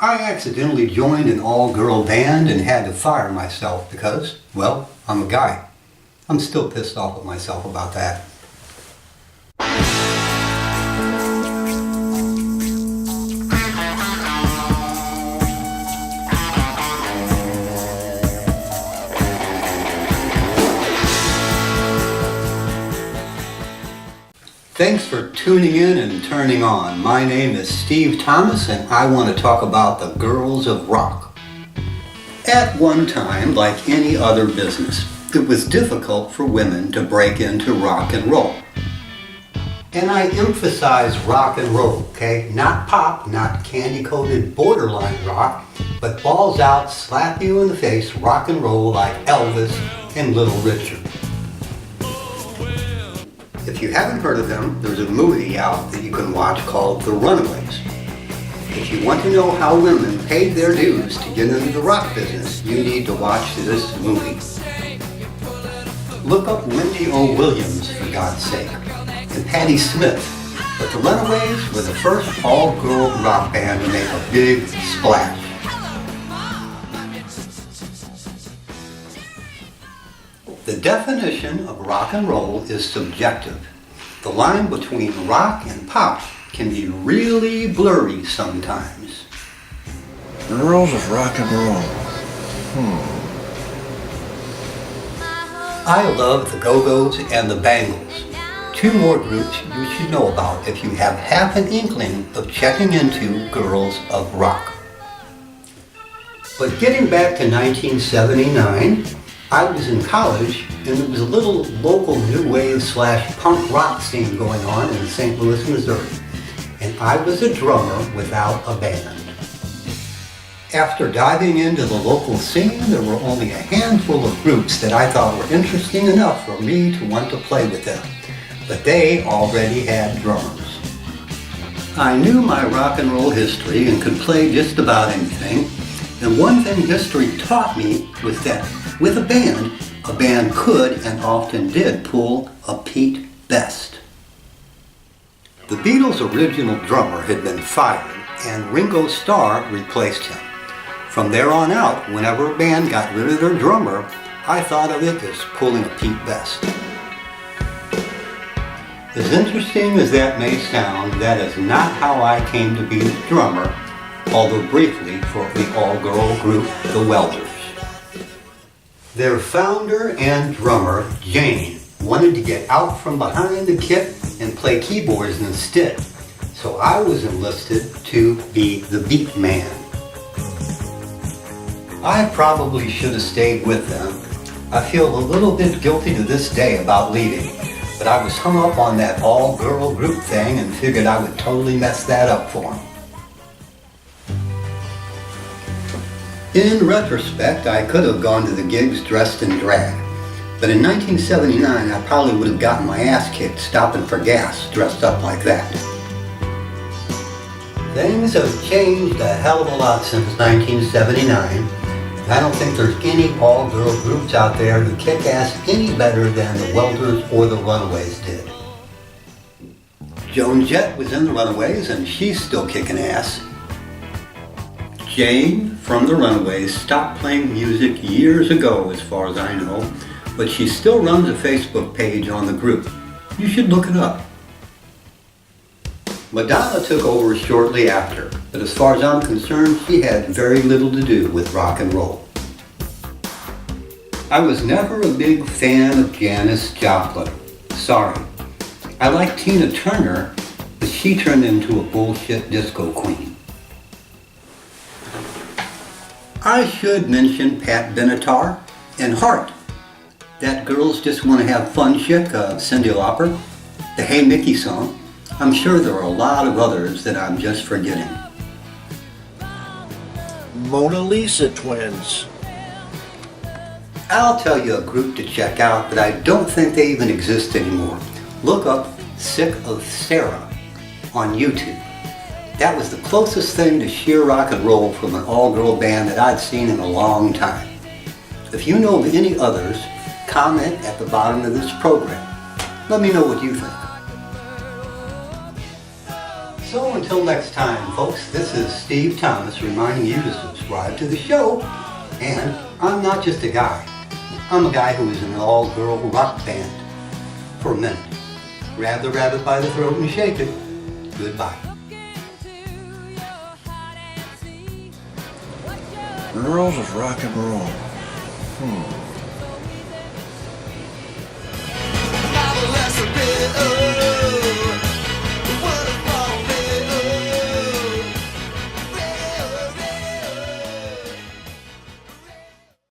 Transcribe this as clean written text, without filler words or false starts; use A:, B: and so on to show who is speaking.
A: I accidentally joined an all-girl band and had to fire myself because, well, I'm a guy. I'm still pissed off at myself about that. Thanks for tuning in and turning on. My name is Steve Thomas and I want to talk about the girls of rock. At one time, like any other business, it was difficult for women to break into rock and roll. And I emphasize rock and roll, okay? Not pop, not candy-coated borderline rock, but balls out, slap you in the face rock and roll like Elvis and Little Richard. If you haven't heard of them, there's a movie out that you can watch called The Runaways. If you want to know how women paid their dues to get into the rock business, you need to watch this movie. Look up Wendy O. Williams, for God's sake, and Patti Smith. But The Runaways were the first all-girl rock band to make a big splash. The definition of rock and roll is subjective. The line between rock and pop can be really blurry sometimes.
B: Girls of rock and roll.
A: I love the Go-Go's and the Bangles. Two more groups you should know about if you have half an inkling of checking into girls of rock. But getting back to 1979, I was in college and there was a little local new wave / punk rock scene going on in St. Louis, Missouri. And I was a drummer without a band. After diving into the local scene, there were only a handful of groups that I thought were interesting enough for me to want to play with them. But they already had drummers. I knew my rock and roll history and could play just about anything. And one thing history taught me was that with a band could and often did pull a Pete Best. The Beatles' original drummer had been fired and Ringo Starr replaced him. From there on out, whenever a band got rid of their drummer, I thought of it as pulling a Pete Best. As interesting as that may sound, that is not how I came to be the drummer, although briefly for the all-girl group, the WELDERS. Their founder and drummer, Jane, wanted to get out from behind the kit and play keyboards instead, so I was enlisted to be the beat man. I probably should have stayed with them. I feel a little bit guilty to this day about leaving, but I was hung up on that all-girl group thing and figured I would totally mess that up for them. In retrospect, I could have gone to the gigs dressed in drag, but in 1979 I probably would have gotten my ass kicked stopping for gas dressed up like that. Things have changed a hell of a lot since 1979. I don't think there's any all-girl groups out there who kick ass any better than the WELDERS or the Runaways did. Joan Jett was in the Runaways and she's still kicking ass. Jane from the Runaways stopped playing music years ago as far as I know, but she still runs a Facebook page on the group. You should look it up. Madonna took over shortly after, but as far as I'm concerned, she had very little to do with rock and roll. I was never a big fan of Janis Joplin. Sorry. I like Tina Turner, but she turned into a bullshit disco queen. I should mention Pat Benatar and Heart. That Girls Just Want to Have Fun chick of Cyndi Lauper, the Hey Mickey song. I'm sure there are a lot of others that I'm just forgetting.
B: Mona Lisa twins.
A: I'll tell you a group to check out, but I don't think they even exist anymore. Look up Sick of Sarah on YouTube. That was the closest thing to sheer rock and roll from an all-girl band that I'd seen in a long time. If you know of any others, comment at the bottom of this program. Let me know what you think. So until next time, folks, this is Steve Thomas reminding you to subscribe to the show. And I'm not just a guy. I'm a guy who was in an all-girl rock band for a minute. Grab the rabbit by the throat and shake it. Goodbye.
B: Girls of rock and roll.